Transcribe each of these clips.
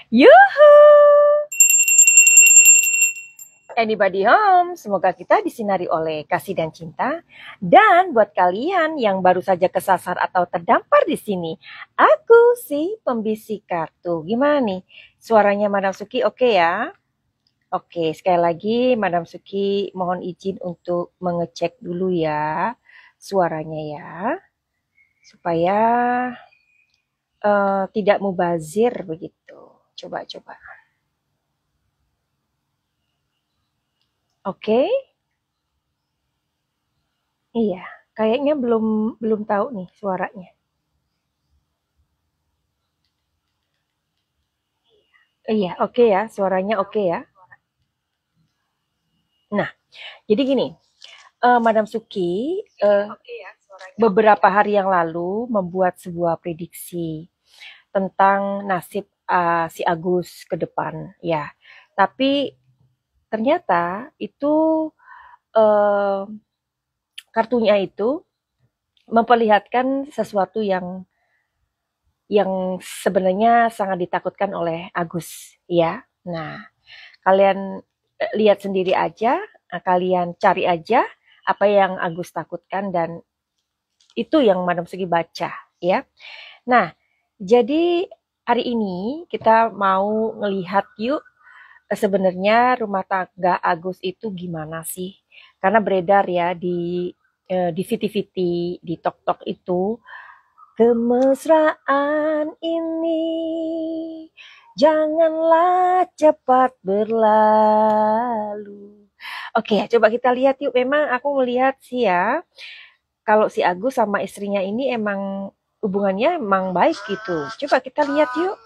Yuhu! Anybody home? Semoga kita disinari oleh kasih dan cinta. Dan buat kalian yang baru saja kesasar atau terdampar di sini, aku si pembisik kartu. Gimana nih? Suaranya Madam Suki oke ya? Oke, sekali lagi Madam Suki mohon izin untuk mengecek dulu ya suaranya ya. Supaya tidak mubazir begitu. Coba. Oke, iya, kayaknya belum belum tahu nih suaranya. Iya, oke ya, suaranya oke ya. Nah, jadi gini, Madam Suki beberapa hari yang lalu membuat sebuah prediksi tentang nasib si Agus ke depan, ya. Tapi ternyata itu uh, kartunya itu memperlihatkan sesuatu yang sebenarnya sangat ditakutkan oleh Agus, ya. Nah, kalian lihat sendiri aja, kalian cari aja apa yang Agus takutkan dan itu yang Madam Sugi baca, ya. Nah, jadi hari ini kita mau ngelihat yuk sebenarnya rumah tangga Agus itu gimana sih? Karena beredar ya di VT-VT, di Tok-Tok itu kemesraan ini janganlah cepat berlalu. Oke, coba kita lihat yuk. Memang aku melihat sih ya, kalau si Agus sama istrinya ini emang hubungannya emang baik gitu. Coba kita lihat yuk.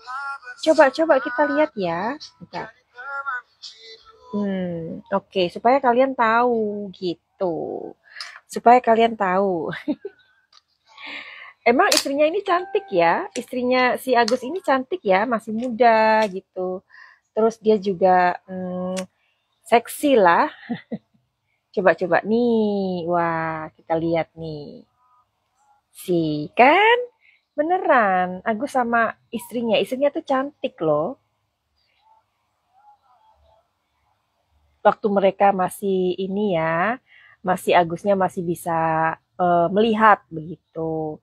Coba kita lihat ya. Bentar. Oke, supaya kalian tahu gitu. Supaya kalian tahu. Emang istrinya ini cantik ya, istrinya si Agus ini cantik ya, masih muda gitu. Terus dia juga seksi lah. Coba nih, wah kita lihat nih. Si kan beneran Agus sama istrinya tuh cantik loh. Waktu mereka masih ini ya, masih Agusnya masih bisa melihat begitu.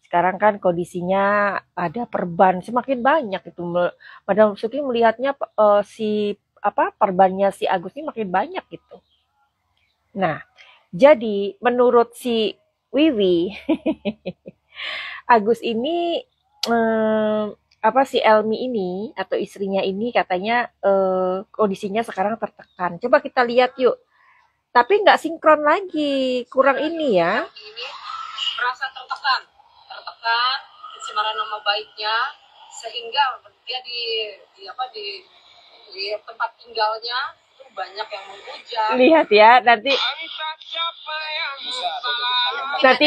Sekarang kan kondisinya ada perban semakin banyak itu. Madam Suki melihatnya si apa perbannya si Agus ini makin banyak gitu. Nah, jadi menurut si Wiwi, Agus ini eh, apa si Elmi ini atau istrinya ini katanya kondisinya sekarang tertekan. Coba kita lihat yuk. Tapi nggak sinkron lagi, kurang ini ya. Ini merasa tertekan pencemaran nama baiknya sehingga dia di tempat tinggalnya itu banyak yang menghujat. Lihat ya, nanti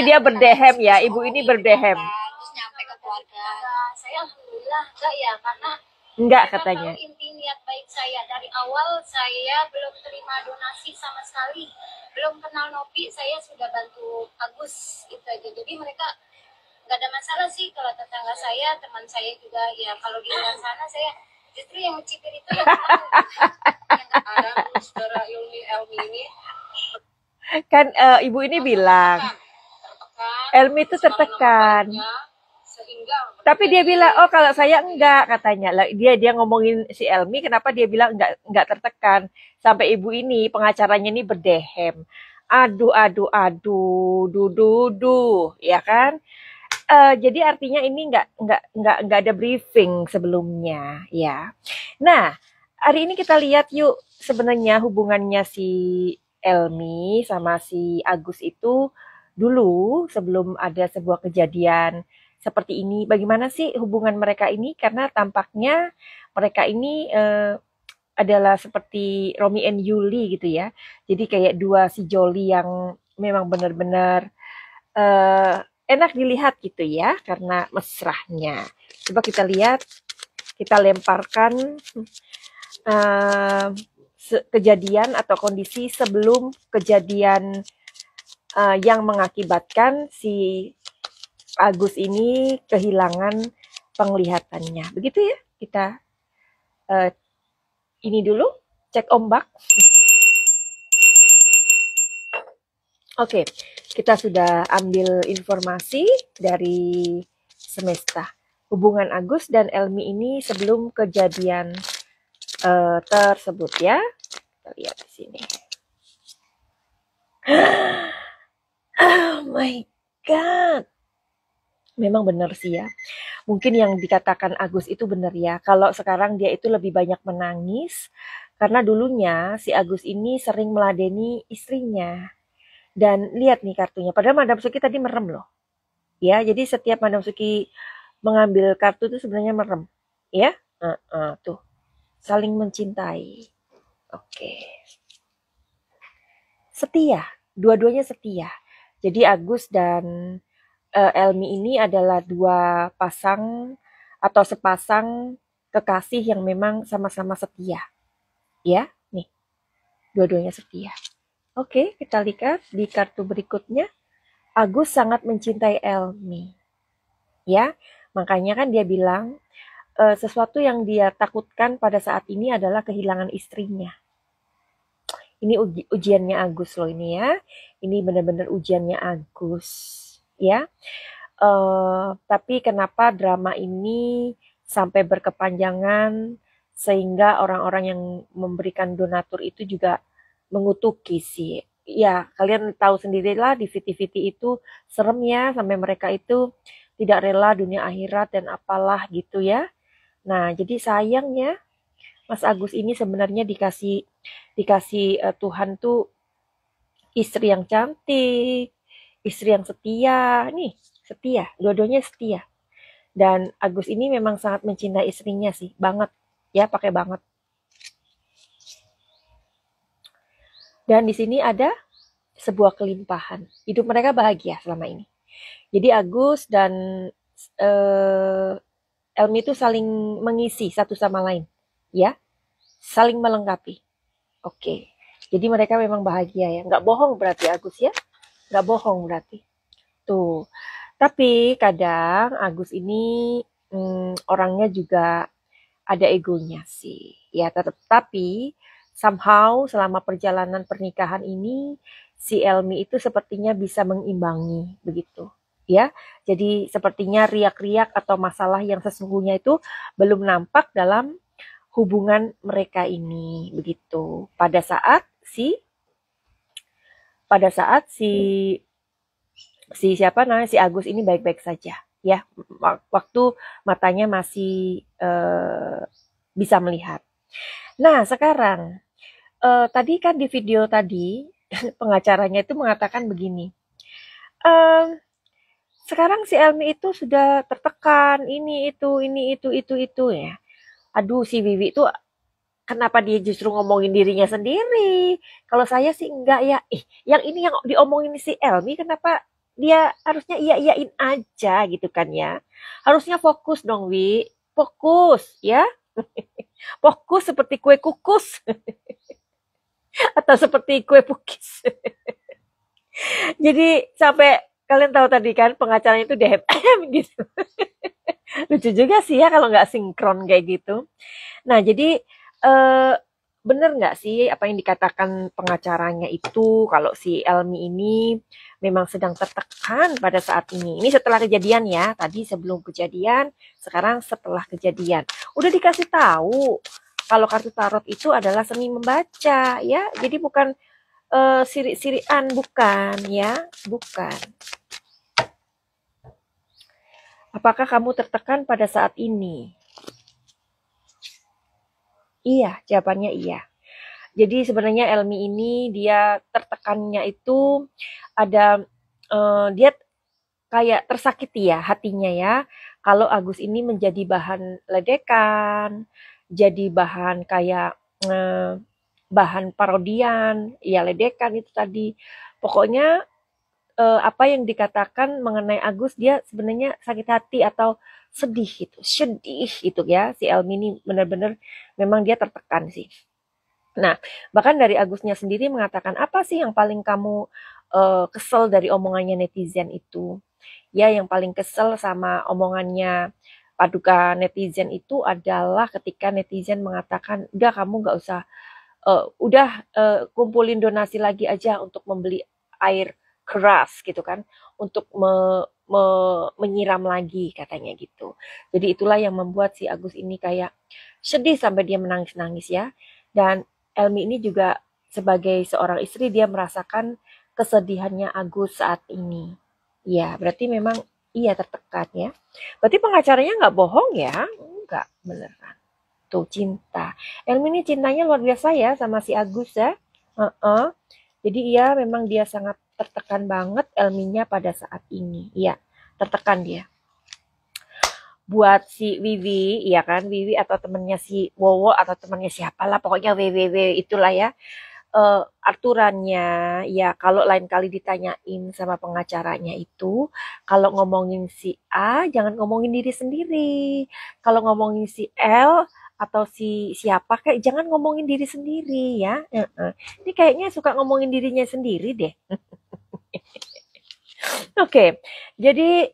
dia berdehem ya, ibu ini berdehem. Terus nyampe ke keluarga. Saya alhamdulillah enggak ya, karena enggak katanya. Inti niat baik saya dari awal saya belum terima donasi sama sekali, belum kenal Nopi, saya sudah bantu Agus itu aja. Jadi mereka nggak ada masalah sih. Kalau tetangga saya, teman saya juga ya, kalau di luar sana saya justru yang mencibir itu yang ada saudara Elmi ini kan ibu ini bilang Elmi itu tertekan. Tapi dia bilang, oh kalau saya enggak katanya. Dia ngomongin si Elmi, kenapa dia bilang enggak tertekan? Sampai ibu ini pengacaranya ini berdehem. Aduh, ya kan? Jadi artinya ini enggak ada briefing sebelumnya, ya. Nah, hari ini kita lihat yuk sebenarnya hubungannya si Elmi sama si Agus itu dulu sebelum ada sebuah kejadian seperti ini. Bagaimana sih hubungan mereka ini? Karena tampaknya mereka ini adalah seperti Romi and Yuli gitu ya. Jadi kayak dua si Joli yang memang benar-benar enak dilihat gitu ya karena mesrahnya. Coba kita lihat, kita lemparkan kejadian atau kondisi sebelum kejadian yang mengakibatkan si Agus ini kehilangan penglihatannya. Begitu ya kita eh, ini dulu, cek ombak. Oke, kita sudah ambil informasi dari Semesta. Hubungan Agus dan Elmi ini sebelum kejadian tersebut ya. Kita lihat di sini. Oh my God. Memang benar sih ya. Mungkin yang dikatakan Agus itu benar ya. Kalau sekarang dia itu lebih banyak menangis karena dulunya si Agus ini sering meladeni istrinya. Dan lihat nih kartunya. Padahal Madam Suki tadi merem loh. Ya, jadi setiap Madam Suki mengambil kartu itu sebenarnya merem. Ya, tuh. Saling mencintai. Oke. Setia. Dua-duanya setia. Jadi Agus dan Elmi ini adalah dua pasang atau sepasang kekasih yang memang sama-sama setia. Ya, nih. Dua-duanya setia. Oke, kita lihat di kartu berikutnya. Agus sangat mencintai Elmi. Ya, makanya kan dia bilang sesuatu yang dia takutkan pada saat ini adalah kehilangan istrinya. Ini ujiannya Agus loh ini ya. Ini benar-benar ujiannya Agus. Ya, tapi kenapa drama ini sampai berkepanjangan sehingga orang-orang yang memberikan donatur itu juga mengutuki sih. Ya, kalian tahu sendirilah di VT-VT itu serem ya, sampai mereka itu tidak rela dunia akhirat dan apalah gitu ya. Nah, jadi sayangnya Mas Agus ini sebenarnya dikasih Tuhan tuh istri yang cantik, istri yang setia. Nih, setia, dua-duanya setia. Dan Agus ini memang sangat mencintai istrinya sih, banget. Ya, pakai banget. Dan di sini ada sebuah kelimpahan. Hidup mereka bahagia selama ini. Jadi Agus dan Elmi itu saling mengisi satu sama lain. Ya, saling melengkapi. Oke. Jadi mereka memang bahagia ya. Nggak bohong berarti Agus ya. Nggak bohong berarti. Tuh. Tapi kadang Agus ini orangnya juga ada egonya sih. Ya, tapi somehow selama perjalanan pernikahan ini si Elmi itu sepertinya bisa mengimbangi begitu. Ya, jadi sepertinya riak-riak atau masalah yang sesungguhnya itu belum nampak dalam hubungan mereka ini begitu. Pada saat si siapa namanya si Agus ini baik-baik saja ya, waktu matanya masih bisa melihat. Nah sekarang tadi kan di video tadi pengacaranya itu mengatakan begini, sekarang si Elmi itu sudah tertekan ini itu ya. Aduh si Wiwi itu kenapa dia justru ngomongin dirinya sendiri? Kalau saya sih enggak ya. Yang ini yang diomongin si Elmi kenapa dia harusnya iya-iyain aja gitu kan ya. Harusnya fokus dong, Wi. Fokus ya. Fokus seperti kue kukus. Atau seperti kue pukis. Jadi sampai kalian tahu tadi kan pengacaranya itu dehem gitu. Lucu juga sih ya kalau nggak sinkron kayak gitu. Nah jadi bener nggak sih apa yang dikatakan pengacaranya itu kalau si Elmi ini memang sedang tertekan pada saat ini. Ini setelah kejadian ya, tadi sebelum kejadian, sekarang setelah kejadian. Udah dikasih tahu kalau kartu tarot itu adalah seni membaca ya, jadi bukan sirik-sirikan, bukan ya, bukan. Apakah kamu tertekan pada saat ini? Iya, jawabannya iya. Jadi sebenarnya Elmi ini dia tertekannya itu ada dia kayak tersakiti ya hatinya ya. Kalau Agus ini menjadi bahan ledekan, jadi bahan kayak bahan parodian, ya ledekan itu tadi. Pokoknya apa yang dikatakan mengenai Agus dia sebenarnya sakit hati atau sedih gitu ya. Si Elmi ini benar-benar memang dia tertekan sih. Nah, bahkan dari Agusnya sendiri mengatakan apa sih yang paling kamu kesel dari omongannya netizen itu? Ya, yang paling kesel sama omongannya paduka netizen itu adalah ketika netizen mengatakan, udah kamu nggak usah, kumpulin donasi lagi aja untuk membeli air keras gitu kan, untuk menyiram lagi katanya gitu. Jadi itulah yang membuat si Agus ini kayak sedih sampai dia menangis-nangis ya. Dan Elmi ini juga sebagai seorang istri dia merasakan kesedihannya Agus saat ini. Ya, berarti memang iya tertekan ya. Berarti pengacaranya nggak bohong ya? Nggak, beneran. Tuh cinta. Elmi ini cintanya luar biasa ya sama si Agus ya. Uh-uh. Jadi iya memang dia sangat tertekan banget Elminya pada saat ini. Iya, tertekan dia. Buat si Wiwi, ya kan, Wiwi atau temennya si Wowo atau temennya siapalah, pokoknya WWW itulah ya. Aturannya ya kalau lain kali ditanyain sama pengacaranya itu, kalau ngomongin si A jangan ngomongin diri sendiri, kalau ngomongin si L atau si siapa kayak jangan ngomongin diri sendiri ya. Ini kayaknya suka ngomongin dirinya sendiri deh. Oke, jadi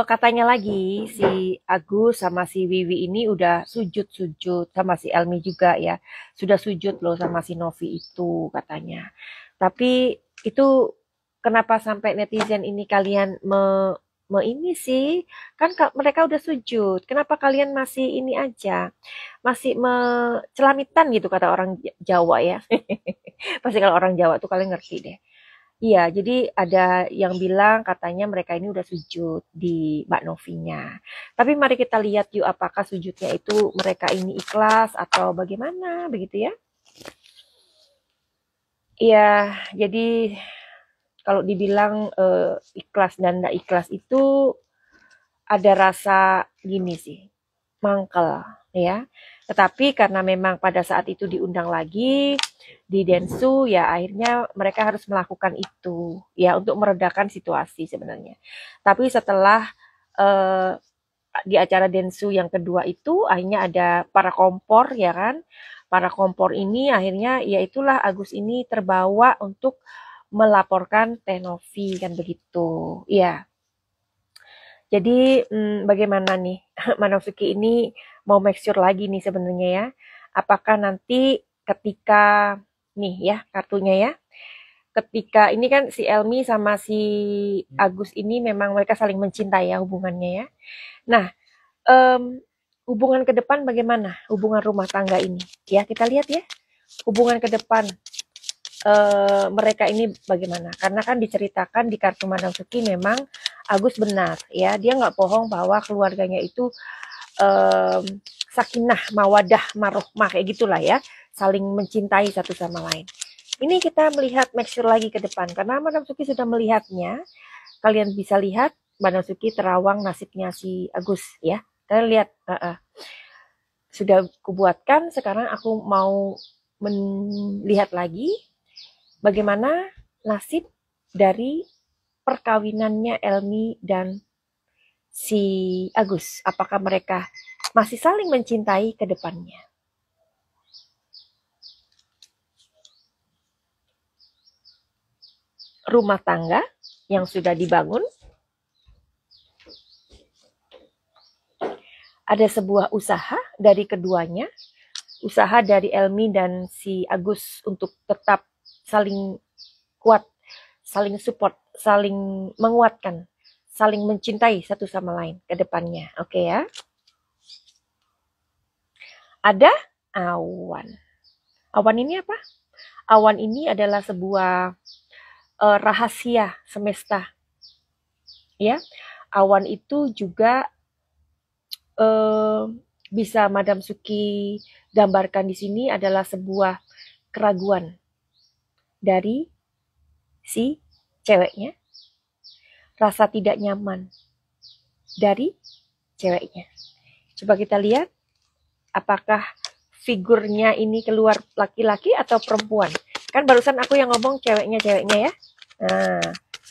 katanya lagi si Agus sama si Wiwi ini udah sujud-sujud sama si Elmi juga ya. Sudah sujud loh sama si Novi itu katanya. Tapi itu kenapa sampai netizen ini kalian ini sih? Kan mereka udah sujud. Kenapa kalian masih ini aja? Masih celamitan gitu kata orang Jawa ya. Pasti kalau orang Jawa tuh kalian ngerti deh. Iya, jadi ada yang bilang katanya mereka ini udah sujud di Mbak Novinya. Tapi mari kita lihat yuk apakah sujudnya itu mereka ini ikhlas atau bagaimana begitu ya. Iya, jadi kalau dibilang ikhlas dan tidak ikhlas itu ada rasa gini sih, mangkel ya. Tetapi karena memang pada saat itu diundang lagi di Densu ya akhirnya mereka harus melakukan itu ya untuk meredakan situasi sebenarnya. Tapi setelah eh, di acara Densu yang kedua itu akhirnya ada para kompor ya kan. Para kompor ini akhirnya ya itulah Agus ini terbawa untuk melaporkan Tenovi kan begitu. Ya. Jadi bagaimana nih Manosuke ini mau make sure lagi nih sebenarnya ya. Apakah nanti ketika nih ya kartunya ya. Ketika ini kan si Elmi sama si Agus ini memang mereka saling mencintai ya hubungannya ya. Nah, hubungan ke depan bagaimana? Hubungan rumah tangga ini. Ya, kita lihat ya. Hubungan ke depan mereka ini bagaimana? Karena kan diceritakan di kartu Manosuke memang Agus benar ya, dia nggak bohong bahwa keluarganya itu sakinah, mawadah, marohmah kayak gitulah ya, saling mencintai satu sama lain. Ini kita melihat make sure lagi ke depan karena Madam Suki sudah melihatnya. Kalian bisa lihat Madam Suki terawang nasibnya si Agus ya. Kalian lihat sudah kubuatkan. Sekarang aku mau melihat lagi bagaimana nasib dari perkawinannya Elmi dan si Agus. Apakah mereka masih saling mencintai ke depannya? Rumah tangga yang sudah dibangun, ada sebuah usaha dari keduanya, usaha dari Elmi dan si Agus untuk tetap saling kuat, saling support, saling menguatkan, saling mencintai satu sama lain ke depannya. Oke ya. Ada awan. Awan ini apa? Awan ini adalah sebuah rahasia semesta. Ya. Awan itu juga bisa Madam Suki gambarkan di sini adalah sebuah keraguan dari si ceweknya, rasa tidak nyaman dari ceweknya. Coba kita lihat apakah figurnya ini keluar laki-laki atau perempuan. Kan barusan aku yang ngomong ceweknya ya. Nah,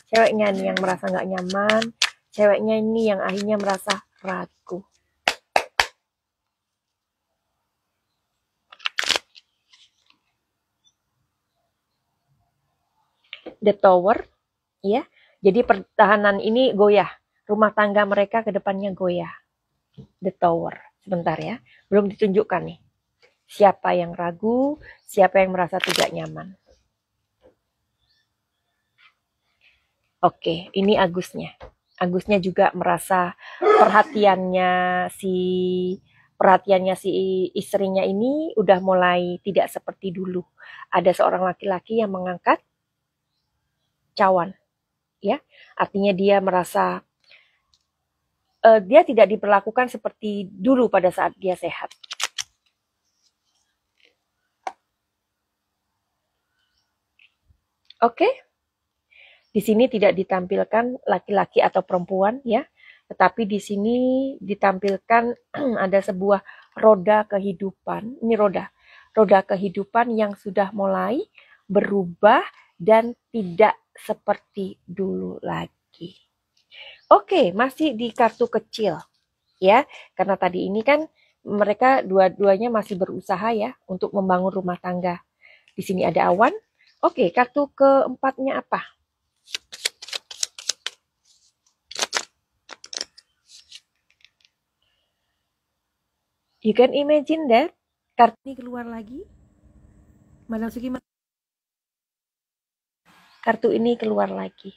ceweknya nih yang merasa nggak nyaman, ceweknya ini yang akhirnya merasa ragu. The Tower, ya. Jadi pertahanan ini goyah, rumah tangga mereka ke depannya goyah. The Tower. Sebentar ya, belum ditunjukkan nih. Siapa yang ragu, siapa yang merasa tidak nyaman. Oke, ini Agusnya. Agusnya juga merasa perhatiannya si istrinya ini udah mulai tidak seperti dulu. Ada seorang laki-laki yang mengangkat cawan, ya. Artinya dia merasa dia tidak diperlakukan seperti dulu pada saat dia sehat. Oke. Di sini tidak ditampilkan laki-laki atau perempuan ya, tetapi di sini ditampilkan ada sebuah roda kehidupan. Ini roda kehidupan yang sudah mulai berubah dan tidak seperti dulu lagi. Oke, masih di kartu kecil ya, karena tadi ini kan mereka dua-duanya masih berusaha ya untuk membangun rumah tangga. Di sini ada awan. Oke, kartu keempatnya apa? You can imagine that kartu ini keluar lagi. Madam Suki, kartu ini keluar lagi.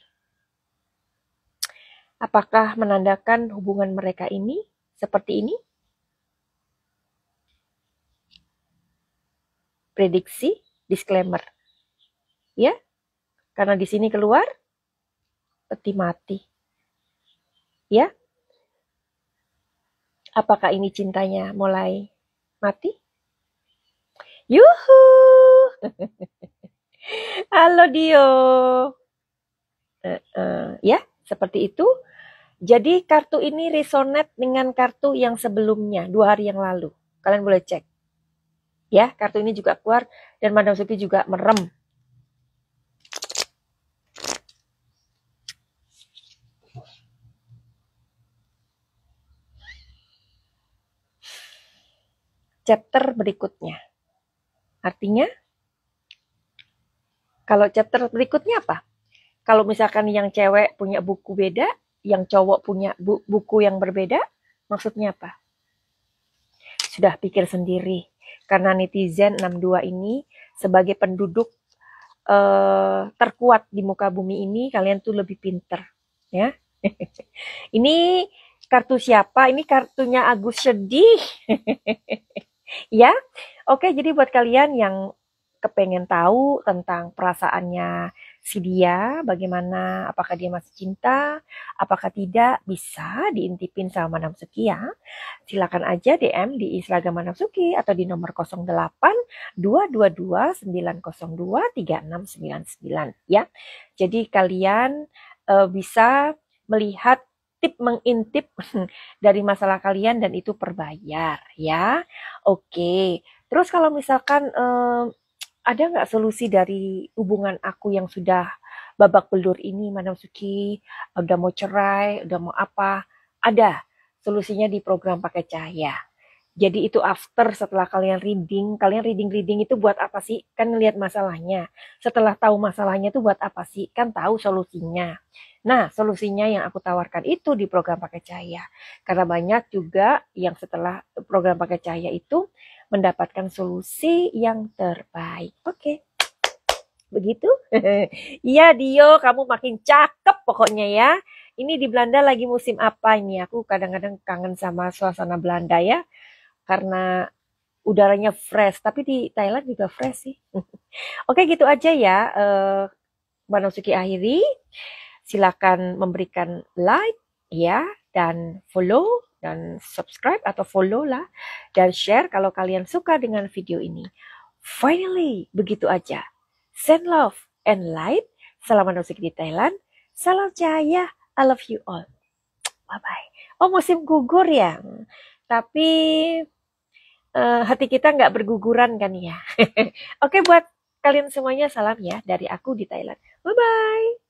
Apakah menandakan hubungan mereka ini seperti ini? Prediksi, disclaimer. Ya, karena di sini keluar peti mati. Ya, apakah ini cintanya mulai mati? Yuhu! Halo Dio. Ya, seperti itu. Jadi kartu ini resonate dengan kartu yang sebelumnya, 2 hari yang lalu. Kalian boleh cek. Ya, kartu ini juga keluar dan Madam Suki juga merem. Chapter berikutnya. Artinya, kalau chapter berikutnya apa? Kalau misalkan yang cewek punya buku beda, yang cowok punya buku yang berbeda, maksudnya apa? Sudah pikir sendiri. Karena netizen 62 ini sebagai penduduk terkuat di muka bumi ini, kalian tuh lebih pinter. Ya. Ini kartu siapa? Ini kartunya Agus sedih. Ya, oke. Jadi buat kalian yang kepengen tahu tentang perasaannya si dia, bagaimana, apakah dia masih cinta, apakah tidak, bisa diintipin sama Madam Suki ya. Silakan aja DM di Instagram Madam Suki atau di nomor 08 222 902 3699 ya. Jadi kalian bisa melihat mengintip dari masalah kalian dan itu berbayar ya. Oke. Terus kalau misalkan ada nggak solusi dari hubungan aku yang sudah babak belur ini, Madam Suki? Udah mau cerai, udah mau apa? Ada solusinya di program pakai cahaya. Jadi itu after setelah kalian reading itu buat apa sih? Kan ngelihat masalahnya. Setelah tahu masalahnya itu buat apa sih? Kan tahu solusinya. Nah, solusinya yang aku tawarkan itu di program pakai cahaya. Karena banyak juga yang setelah program pakai cahaya itu mendapatkan solusi yang terbaik. Oke. Begitu? Iya Dio, kamu makin cakep pokoknya ya. Ini di Belanda lagi musim apa ini? Aku kadang-kadang kangen sama suasana Belanda ya. Karena udaranya fresh, tapi di Thailand juga fresh sih. Oke, gitu aja ya. Mbak Nosuki akhiri. Silakan memberikan like ya dan follow dan subscribe atau follow lah dan share kalau kalian suka dengan video ini. Finally, begitu aja. Send love and light. Salam Nosuki di Thailand. Salam cahaya. I love you all. Bye-bye. Oh, musim gugur ya. Tapi hati kita nggak berguguran kan ya. Oke, buat kalian semuanya salam ya dari aku di Thailand. Bye-bye.